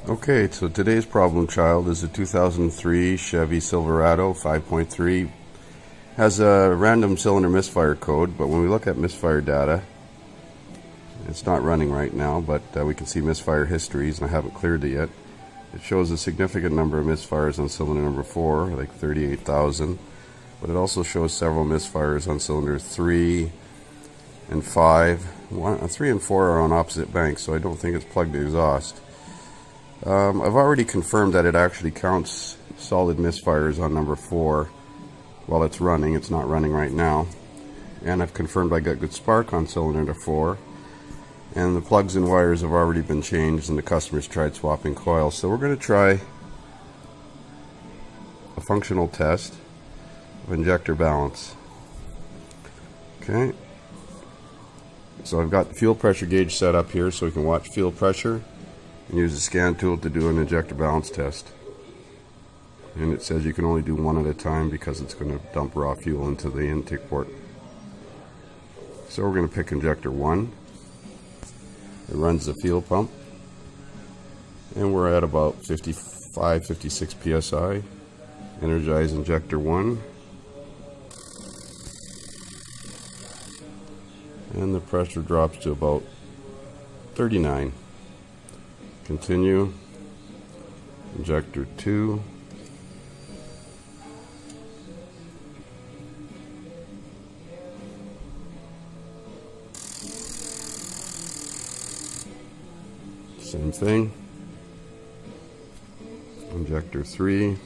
Okay, so today's problem child is a 2003 Chevy Silverado 5.3. Has a random cylinder misfire code, but when we look at misfire data, it's not running right now, but we can see misfire histories, and I haven't cleared it yet. It shows a significant number of misfires on cylinder number 4, like 38,000, but it also shows several misfires on cylinder 3 and 5. 3 and 4 are on opposite banks, so I don't think it's plugged to exhaust. I've already confirmed that it actually counts solid misfires on number 4 while it's running. It's not running right now. And I've confirmed I got good spark on cylinder 4. And the plugs and wires have already been changed, and the customer's tried swapping coils. So we're going to try a functional test of injector balance. Okay. So I've got the fuel pressure gauge set up here so we can watch fuel pressure and use the scan tool to do an injector balance test. And it says you can only do one at a time because it's going to dump raw fuel into the intake port. So we're going to pick injector 1. It runs the fuel pump, and we're at about 55-56 psi. Energize injector 1, and the pressure drops to about 39. Continue. Injector 2. Same thing. Injector 3.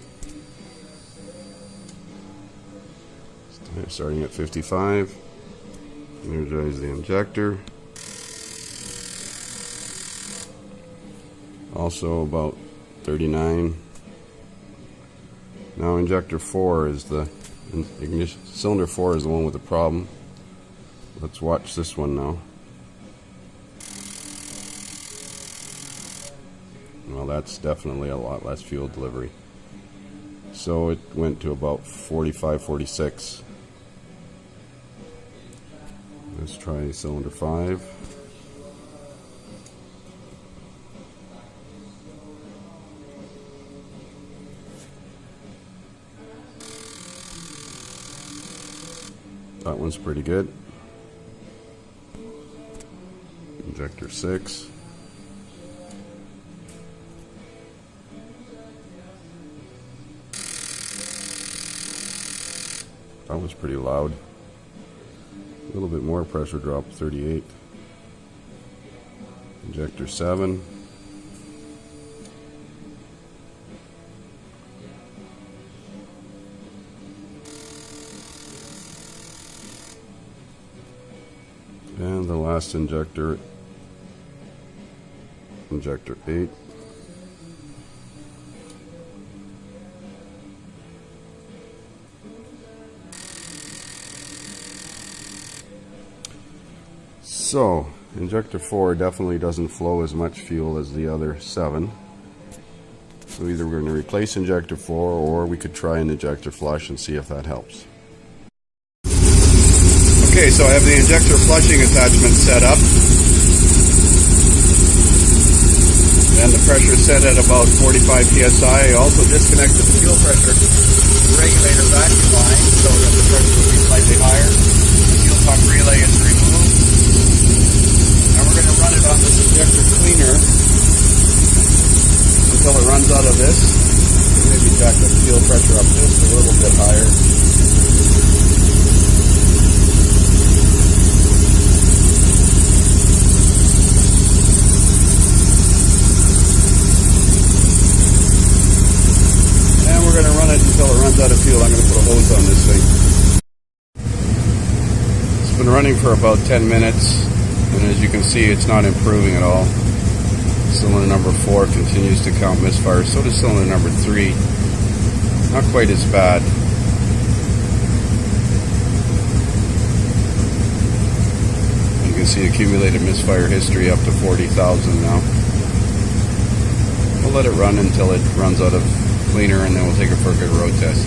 Starting at 55. Energize the injector. Also about 39. Now injector 4 is the ignition. Cylinder 4 is the one with the problem. Let's watch this one now. Well, that's definitely a lot less fuel delivery. So it went to about 45-46. Let's try cylinder 5. That one's pretty good. Injector 6. That was pretty loud. A little bit more pressure drop, 38. Injector 7. And the last injector, injector 8. So, injector 4 definitely doesn't flow as much fuel as the other 7. So either we're going to replace injector 4, or we could try an injector flush and see if that helps. Okay, so I have the injector flushing attachment set up. And the pressure is set at about 45 psi. I also disconnected the fuel pressure regulator vacuum line so that the pressure will be slightly higher. The fuel pump relay is removed. And we're going to run it on this injector cleaner until it runs out of this. Maybe jack the fuel pressure up just a little bit higher. And we're going to run it until it runs out of fuel. I'm going to put a hose on this thing. It's been running for about 10 minutes. And as you can see, it's not improving at all. Cylinder number 4 continues to count misfires. So does cylinder number 3. Not quite as bad. You can see accumulated misfire history up to 40,000 now. We'll let it run until it runs out of cleaner, and then we'll take it for a good road test.